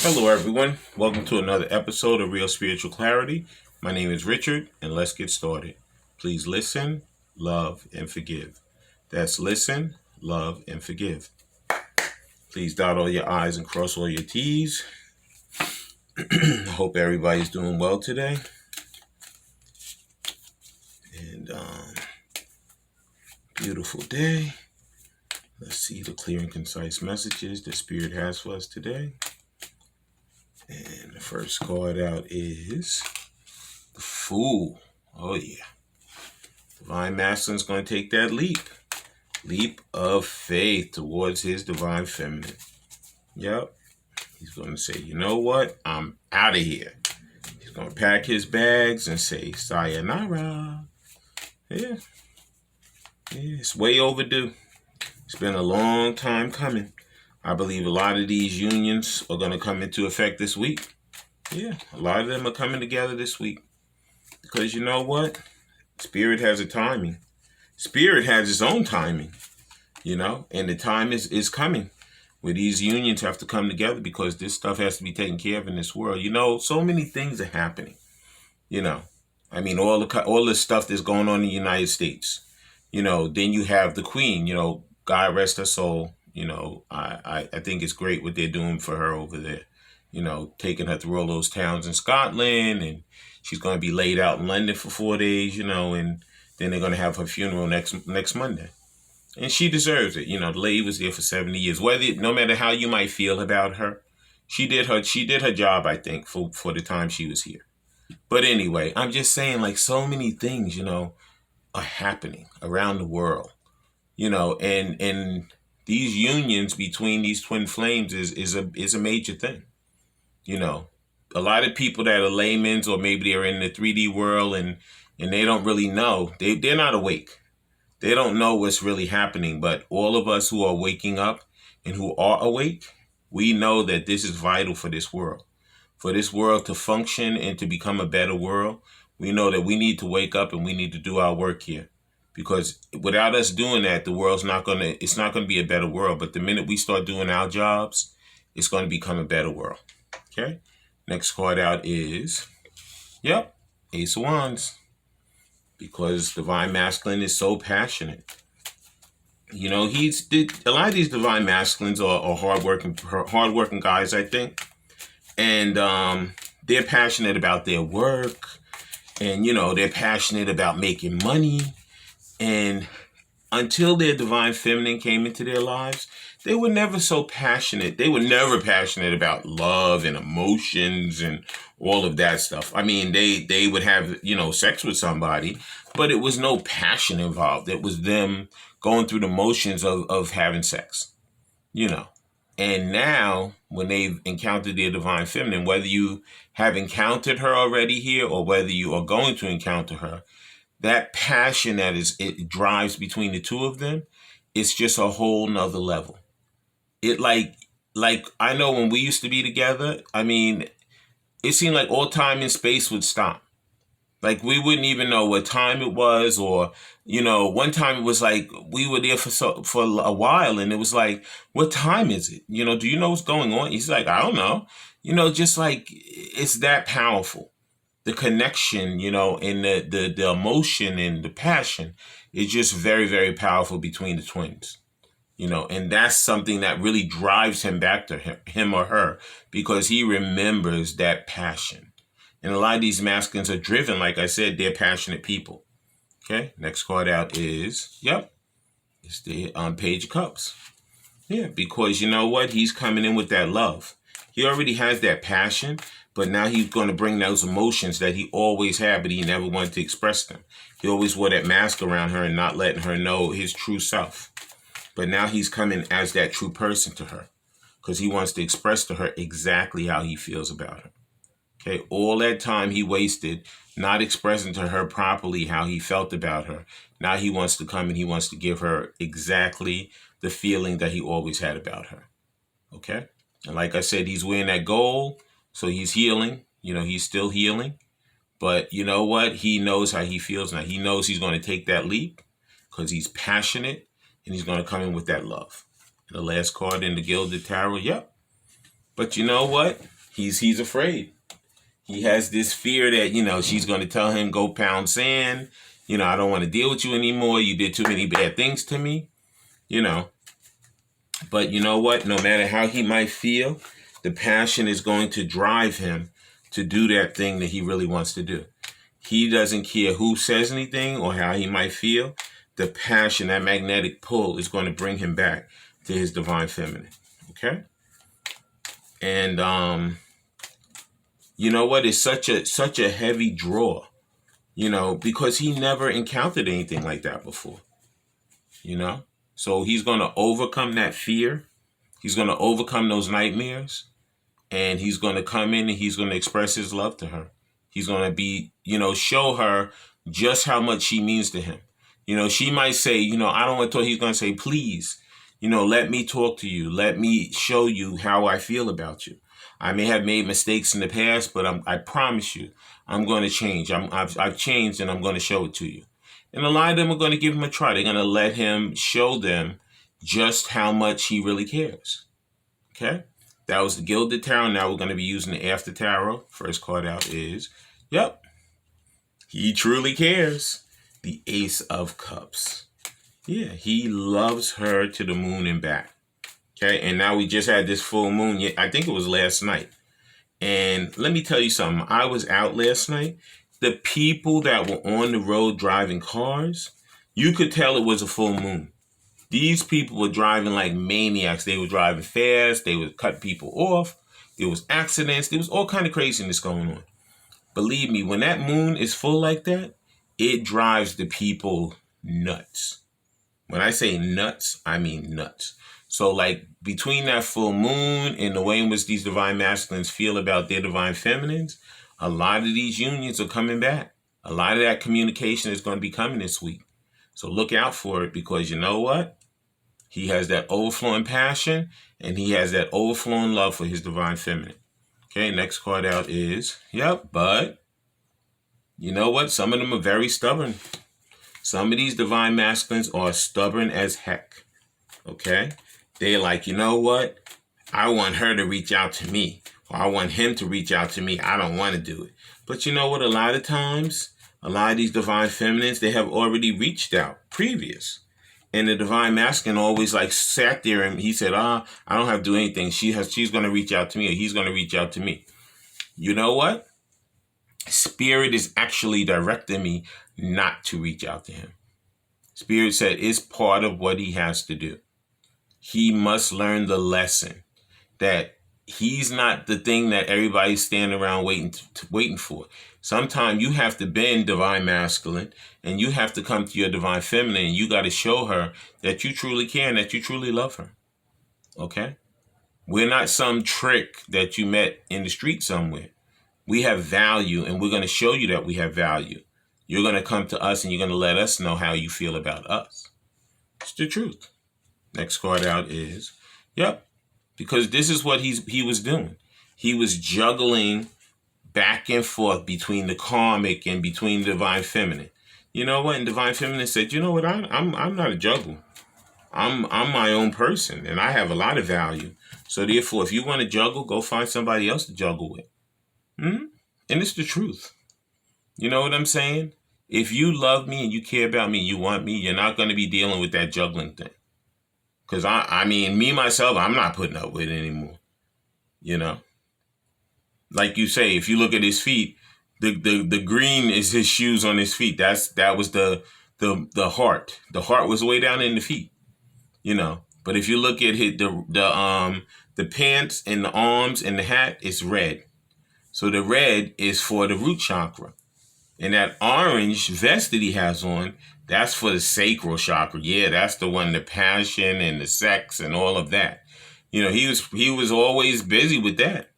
Hello, everyone. Welcome to another episode of Real Spiritual Clarity. My name is Richard, and let's get started. Please listen, love, and forgive. That's listen, love, and forgive. Please dot all your I's and cross all your T's. I hope everybody's doing well today. And beautiful day. Let's see the clear and concise messages the Spirit has for us today. And the first card out is the Fool. Oh, yeah. Divine Masculine is going to take that leap of faith towards his Divine Feminine. Yep. He's going to say, you know what? I'm out of here. He's going to pack his bags and say, sayonara. Yeah. It's way overdue. It's been a long time coming. I believe a lot of these unions are going to come into effect this week. Yeah, a lot of them are coming together this week. Because you know what? Spirit has a timing. Spirit has its own timing, and the time is coming where these unions have to come together because this stuff has to be taken care of in this world. So many things are happening, I mean, all the stuff that's going on in the United States, then you have the Queen, God rest her soul. I think it's great what they're doing for her over there, taking her through all those towns in Scotland, and she's going to be laid out in London for 4 days, and then they're going to have her funeral next Monday. And she deserves it. The lady was there for 70 years. No matter how you might feel about her, she did her job, I think, for the time she was here. But anyway, I'm just saying, like, so many things, are happening around the world, and these unions between these twin flames is a major thing. A lot of people that are laymen, or maybe they're in the 3D world and they don't really know. They're not awake. They don't know what's really happening. But all of us who are waking up and who are awake, we know that this is vital for this world. For this world to function and to become a better world, we know that we need to wake up and we need to do our work here. Because without us doing that, the world's it's not going to be a better world. But the minute we start doing our jobs, it's going to become a better world. Okay? Next card out is, Ace of Wands. Because Divine Masculine is so passionate. A lot of these Divine Masculines are hardworking guys, I think. And they're passionate about their work. And, they're passionate about making money. And until their Divine Feminine came into their lives, they were never so passionate. They were never passionate about love and emotions and all of that stuff. I mean, they would have, sex with somebody, but it was no passion involved. It was them going through the motions of having sex, And now, when they've encountered their Divine Feminine, whether you have encountered her already here or whether you are going to encounter her, that passion it drives between the two of them, it's just a whole nother level. It like I know when we used to be together, I mean, it seemed like all time and space would stop. Like we wouldn't even know what time it was, or one time it was like we were there for a while, and it was like, what time is it? Do you know what's going on? He's like, I don't know. Just like it's that powerful. The connection, and the emotion and the passion is just very, very powerful between the twins. And that's something that really drives him back to him or her, because he remembers that passion. And a lot of these masculines are driven, like I said, they're passionate people. Okay, next card out is, it's the Page of Cups. Yeah, because you know what? He's coming in with that love. He already has that passion, but now he's going to bring those emotions that he always had, but he never wanted to express them. He always wore that mask around her and not letting her know his true self. But now he's coming as that true person to her, because he wants to express to her exactly how he feels about her. Okay, all that time he wasted not expressing to her properly how he felt about her. Now he wants to come and he wants to give her exactly the feeling that he always had about her. Okay? And like I said, he's wearing that gold, so he's healing. He's still healing. But you know what? He knows how he feels now. He knows he's going to take that leap because he's passionate and he's going to come in with that love. And the last card in the Gilded Tarot, But you know what? He's afraid. He has this fear that, she's going to tell him, go pound sand. I don't want to deal with you anymore. You did too many bad things to me, But you know what? No matter how he might feel, the passion is going to drive him to do that thing that he really wants to do. He doesn't care who says anything or how he might feel. The passion, that magnetic pull, is going to bring him back to his divine feminine. Okay? And you know what? It's such a heavy draw, because he never encountered anything like that before. So he's going to overcome that fear. He's going to overcome those nightmares, and he's going to come in and he's going to express his love to her. He's going to be, show her just how much she means to him. She might say, I don't want to talk. He's going to say, please, let me talk to you. Let me show you how I feel about you. I may have made mistakes in the past, but I promise you, I'm going to change. I've changed, and I'm going to show it to you. And a lot of them are going to give him a try. They're going to let him show them just how much he really cares. Okay? That was the Gilded Tarot. Now we're going to be using the After Tarot. First card out is, he truly cares. The Ace of Cups. Yeah, he loves her to the moon and back. Okay, and now we just had this full moon. I think it was last night. And let me tell you something. I was out last night. The people that were on the road driving cars, you could tell it was a full moon. These people were driving like maniacs. They were driving fast. They would cut people off. There was accidents. There was all kind of craziness going on. Believe me, when that moon is full like that, it drives the people nuts. When I say nuts, I mean nuts. So like between that full moon and the way in which these divine masculines feel about their divine feminines, a lot of these unions are coming back. A lot of that communication is going to be coming this week. So look out for it, because you know what? He has that overflowing passion, and he has that overflowing love for his divine feminine. Okay, next card out is, but you know what? Some of them are very stubborn. Some of these divine masculines are stubborn as heck. Okay? They're like, you know what? I want her to reach out to me, or I want him to reach out to me. I don't want to do it. But you know what? A lot of times, a lot of these divine feminines, they have already reached out previous. And the divine masculine always like sat there and he said, I don't have to do anything. She's going to reach out to me, or he's going to reach out to me. You know what? Spirit is actually directing me not to reach out to him. Spirit said it's part of what he has to do. He must learn the lesson that he's not the thing that everybody's standing around waiting for. Sometimes you have to bend divine masculine, and you have to come to your divine feminine, and you got to show her that you truly care and that you truly love her. Okay? We're not some trick that you met in the street somewhere. We have value, and we're going to show you that we have value. You're going to come to us, and you're going to let us know how you feel about us. It's the truth. Next card out is, because this is what he was doing. He was juggling back and forth between the karmic and between the divine feminine. You know what? And divine feminine said, you know what? I'm not a juggler. I'm my own person, and I have a lot of value. So therefore, if you want to juggle, go find somebody else to juggle with. And it's the truth. You know what I'm saying? If you love me and you care about me, you want me, you're not going to be dealing with that juggling thing. Because I mean, me, myself, I'm not putting up with it anymore. Like you say, if you look at his feet, the green is his shoes on his feet. That was the heart. The heart was way down in the feet. But if you look at the pants and the arms and the hat, it's red. So the red is for the root chakra. And that orange vest that he has on, that's for the sacral chakra. Yeah, that's the one, the passion and the sex and all of that. He was always busy with that.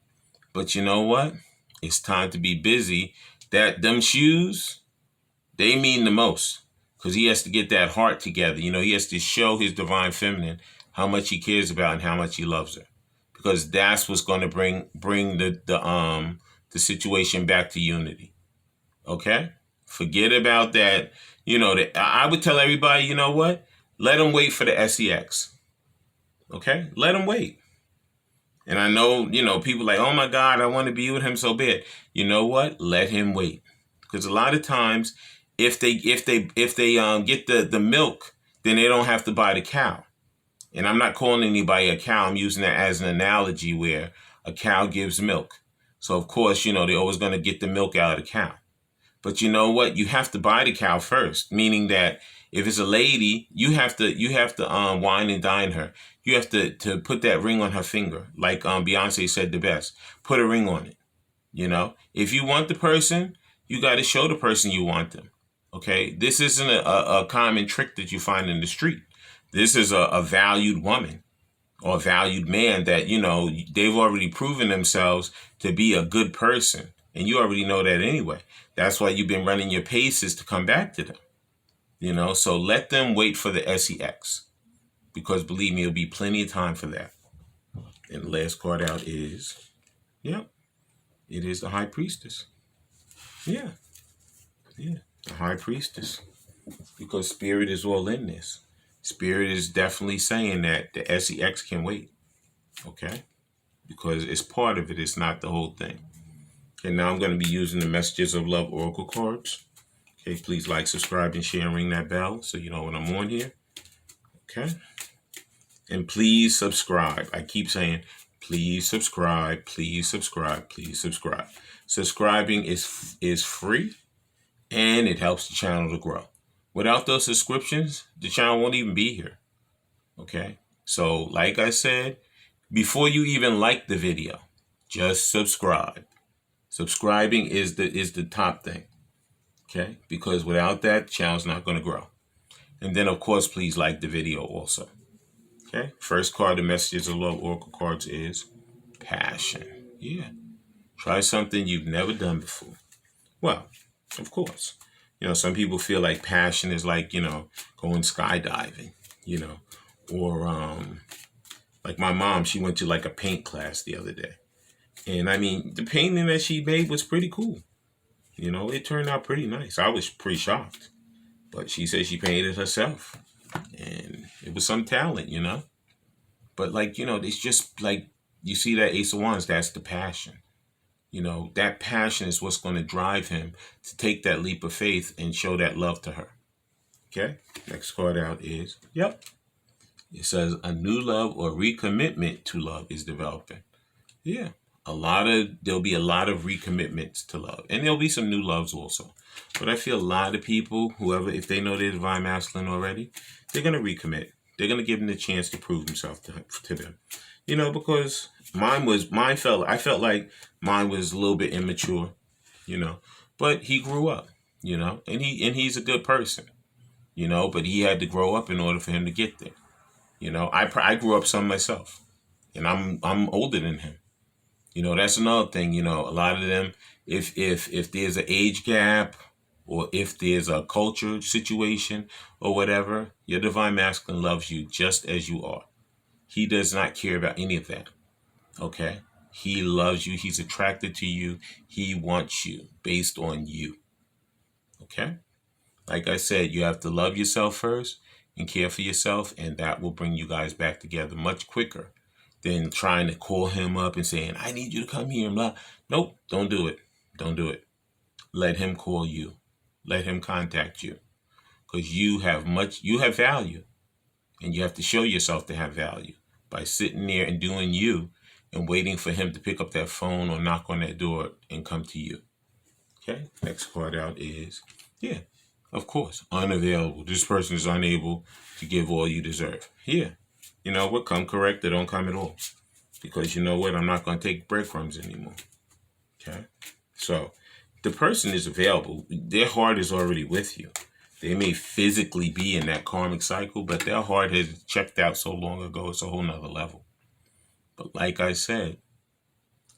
But you know what? It's time to be busy. Them shoes, they mean the most, because he has to get that heart together. He has to show his divine feminine how much he cares about and how much he loves her, because that's what's going to bring the situation back to unity. Okay? Forget about that. I would tell everybody, you know what? Let them wait for the SEX. Okay? Let them wait. And I know, people like, oh my God, I want to be with him so bad. You know what? Let him wait. Because a lot of times, if they get the milk, then they don't have to buy the cow. And I'm not calling anybody a cow. I'm using that as an analogy where a cow gives milk. So of course, they're always going to get the milk out of the cow. But you know what? You have to buy the cow first, meaning that if it's a lady, you have to wine and dine her. You have to put that ring on her finger, like Beyonce said the best. Put a ring on it. If you want the person, you got to show the person you want them. Okay, this isn't a common trick that you find in the street. This is a valued woman or a valued man that they've already proven themselves to be a good person, and you already know that anyway. That's why you've been running your paces to come back to them. So let them wait for the SEX, because believe me, it'll be plenty of time for that. And the last card out is, it is the High Priestess. Yeah, the High Priestess, because Spirit is all in this. Spirit is definitely saying that the SEX can wait, okay? Because it's part of it. It's not the whole thing. And now I'm going to be using the Messages of Love Oracle cards. Okay, please like, subscribe, and share, and ring that bell so you know when I'm on here. Okay? And please subscribe. I keep saying, please subscribe, please subscribe, please subscribe. Subscribing is free, and it helps the channel to grow. Without those subscriptions, the channel won't even be here. Okay? So, like I said, before you even like the video, just subscribe. Subscribing is the top thing. Okay? Because without that, the channel's not going to grow. And then, of course, please like the video also. Okay? First card, the Messages of Love Oracle cards is Passion. Yeah. Try something you've never done before. Well, of course. Some people feel like passion is like, going skydiving, or like my mom, she went to like a paint class the other day. And I mean, the painting that she made was pretty cool. It turned out pretty nice. I was pretty shocked. But she said she painted herself. And it was some talent, But like, it's just like, you see that Ace of Wands, that's the passion. That passion is what's going to drive him to take that leap of faith and show that love to her. Okay? Next card out is, it says a new love or recommitment to love is developing. Yeah. There'll be a lot of recommitments to love. And there'll be some new loves also. But I feel a lot of people, whoever, if they know they're divine masculine already, they're going to recommit. They're going to give them the chance to prove himself to them. Because I felt like mine was a little bit immature, but he grew up, and he's a good person, but he had to grow up in order for him to get there. I grew up some myself, and I'm older than him. That's another thing, a lot of them, if there's an age gap or if there's a culture situation or whatever, your divine masculine loves you just as you are. He does not care about any of that. Okay? He loves you. He's attracted to you. He wants you based on you. Okay? Like I said, you have to love yourself first and care for yourself, and that will bring you guys back together much quicker than trying to call him up and saying, I need you to come here and blah. Nope, don't do it. Don't do it. Let him call you. Let him contact you. Because you have value. And you have to show yourself to have value by sitting there and doing you and waiting for him to pick up that phone or knock on that door and come to you. Okay, next card out is, of course, unavailable. This person is unable to give all you deserve. Yeah, you know what? Come correct or don't come at all. Because you know what? I'm not going to take breadcrumbs anymore. Okay, so the person is available. Their heart is already with you. They may physically be in that karmic cycle, but their heart has checked out so long ago, it's a whole nother level. But like I said,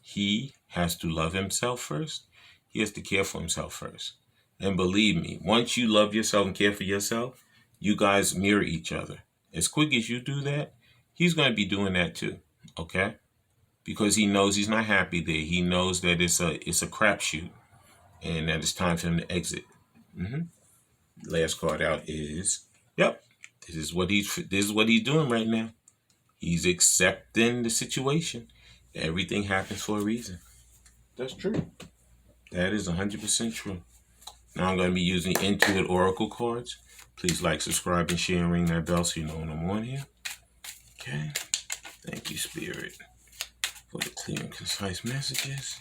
he has to love himself first. He has to care for himself first. And believe me, once you love yourself and care for yourself, you guys mirror each other. As quick as you do that, he's going to be doing that too. Okay? Because he knows he's not happy there. He knows that it's a crapshoot and that it's time for him to exit. Last card out is, this is what he's doing right now. He's accepting the situation. Everything happens for a reason. That's true. That is 100% true. Now I'm going to be using Intuit Oracle cards. Please like, subscribe, and share, and ring that bell so you know when I'm on here. Okay. Thank you, Spirit, for the clear and concise messages.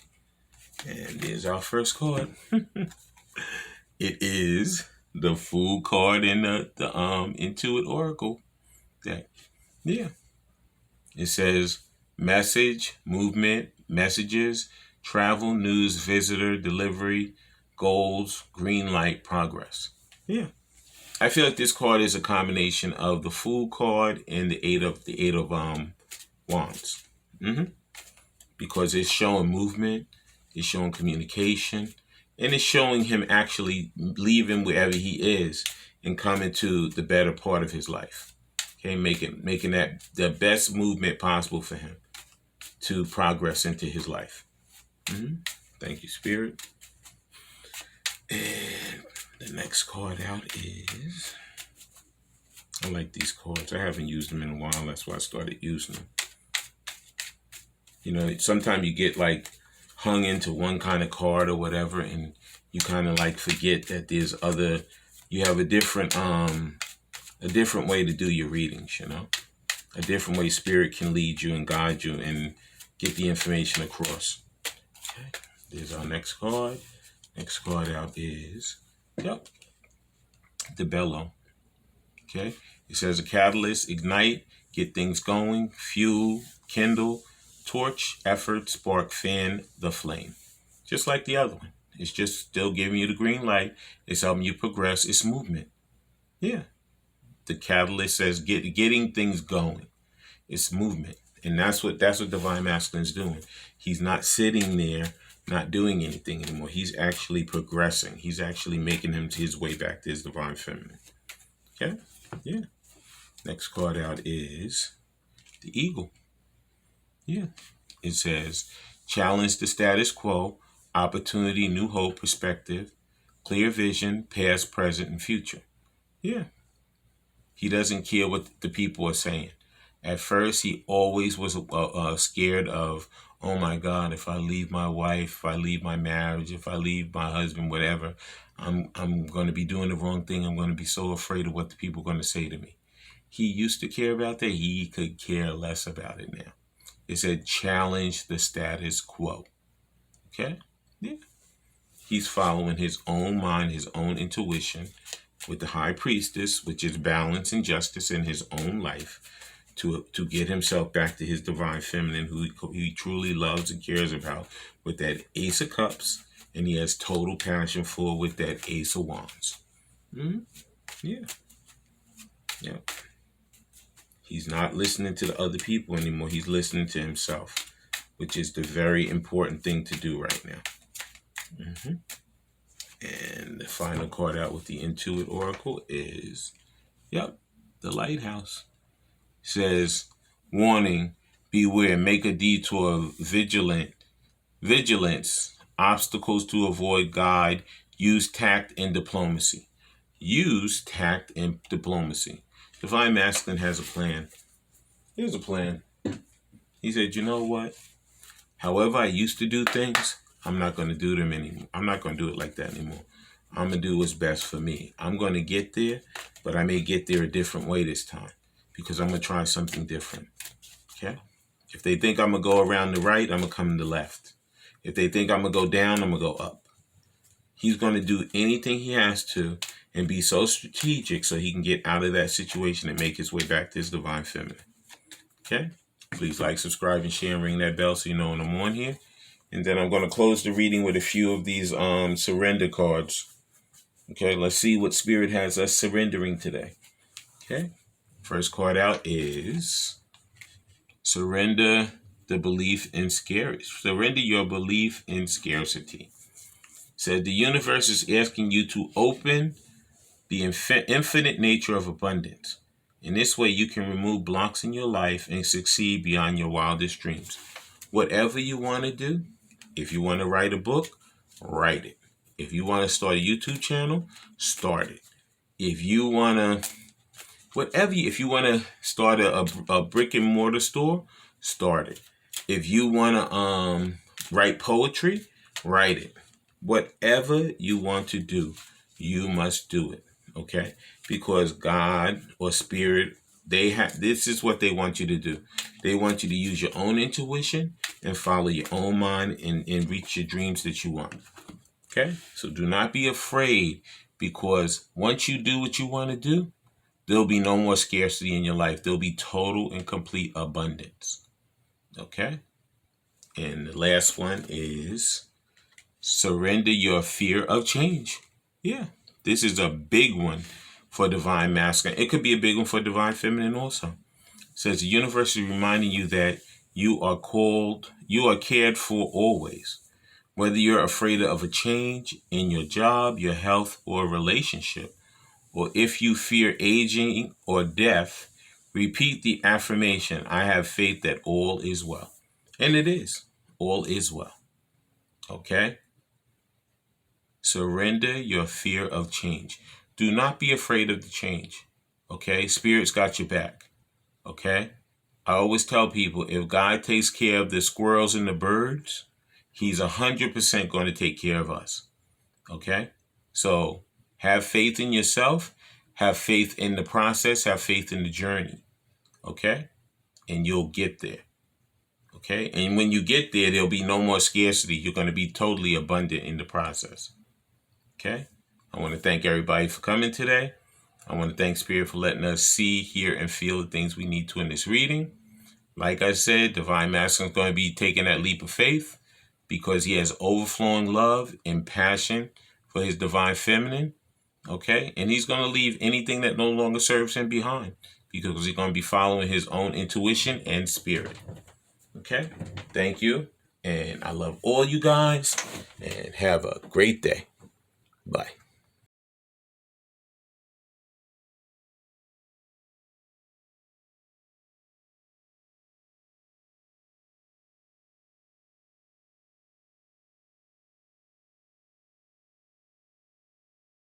And there's our first card. It is the Fool card in the Intuit Oracle deck. Yeah. It says message, movement, messages, travel, news, visitor, delivery, goals, green light, progress. Yeah. I feel like this card is a combination of the Fool card and the eight of wands. Because it's showing movement, it's showing communication, and it's showing him actually leaving wherever he is and coming to the better part of his life. Okay, making that the best movement possible for him to progress into his life. Thank you, Spirit. And the next card out is, I like these cards. I haven't used them in a while. That's why I started using them. You know, sometimes you get like hung into one kind of card or whatever, and you kind of like forget that there's other, you have a different way to do your readings, you know, a different way Spirit can lead you and guide you and get the information across. Okay, there's our next card. Next card out is, the bellow. Okay, it says a catalyst, ignite, get things going, fuel, kindle, torch, effort, spark, fan the flame. Just like the other one. It's just still giving you the green light. It's helping you progress. It's movement. Yeah. The catalyst says getting things going. It's movement. And that's what Divine Masculine is doing. He's not sitting there, not doing anything anymore. He's actually progressing. He's actually making his way back to his Divine Feminine. Okay? Yeah. Next card out is the Eagle. Yeah. It says, challenge the status quo, opportunity, new hope, perspective, clear vision, past, present, and future. Yeah. He doesn't care what the people are saying. At first, he always was scared of, oh my God, if I leave my wife, if I leave my marriage, if I leave my husband, whatever, I'm going to be doing the wrong thing. I'm going to be so afraid of what the people are going to say to me. He used to care about that. He could care less about it now. It said challenge the status quo. Okay? Yeah. He's following his own mind, his own intuition with the High Priestess, which is balance and justice in his own life to get himself back to his Divine Feminine, who he truly loves and cares about, with that Ace of Cups, and he has total passion for with that Ace of Wands. Yeah. Yeah. He's not listening to the other people anymore. He's listening to himself, which is the very important thing to do right now. And the final card out with the Intuit Oracle is, the Lighthouse. It says, warning, beware, make a detour, vigilance, obstacles to avoid, guide, use tact and diplomacy. Use tact and diplomacy. Divine Masculine has a plan. Here's a plan. He said, you know what? However I used to do things, I'm not going to do them anymore. I'm not going to do it like that anymore. I'm going to do what's best for me. I'm going to get there, but I may get there a different way this time because I'm going to try something different. Okay? If they think I'm going to go around the right, I'm going to come to the left. If they think I'm going to go down, I'm going to go up. He's going to do anything he has to and be so strategic so he can get out of that situation and make his way back to his Divine Feminine. Okay? Please like, subscribe, and share, and ring that bell so you know when I'm on here. And then I'm going to close the reading with a few of these surrender cards. Okay, let's see what Spirit has us surrendering today. Okay, first card out is surrender the belief in scarcity. Surrender your belief in scarcity. Said the universe is asking you to open the infinite nature of abundance. In this way, you can remove blocks in your life and succeed beyond your wildest dreams. Whatever you want to do, if you want to write a book, write it. If you want to start a YouTube channel, start it. If you want to, if you want to start a brick and mortar store, start it. If you want to write poetry, write it. Whatever you want to do, you must do it. Okay? Because God or Spirit, this is what they want you to do. They want you to use your own intuition and follow your own mind and reach your dreams that you want. Okay? So do not be afraid, because once you do what you want to do, there'll be no more scarcity in your life. There'll be total and complete abundance. Okay? And the last one is surrender your fear of change. Yeah, this is a big one for Divine Masculine. It could be a big one for Divine Feminine also. It says the universe is reminding you that you are cared for always. Whether you're afraid of a change in your job, your health, or relationship, or if you fear aging or death, repeat the affirmation, I have faith that all is well. And it is. All is well. Okay? Surrender your fear of change. Do not be afraid of the change. Okay? Spirit's got your back. Okay? I always tell people, if God takes care of the squirrels and the birds, He's 100% going to take care of us. Okay? So have faith in yourself. Have faith in the process. Have faith in the journey. Okay? And you'll get there. Okay? And when you get there, there'll be no more scarcity. You're going to be totally abundant in the process. Okay? I want to thank everybody for coming today. I want to thank Spirit for letting us see, hear, and feel the things we need to in this reading. Like I said, Divine Masculine is going to be taking that leap of faith because he has overflowing love and passion for his Divine Feminine. Okay? And he's going to leave anything that no longer serves him behind because he's going to be following his own intuition and spirit. Okay? Thank you. And I love all you guys. And have a great day. Bye.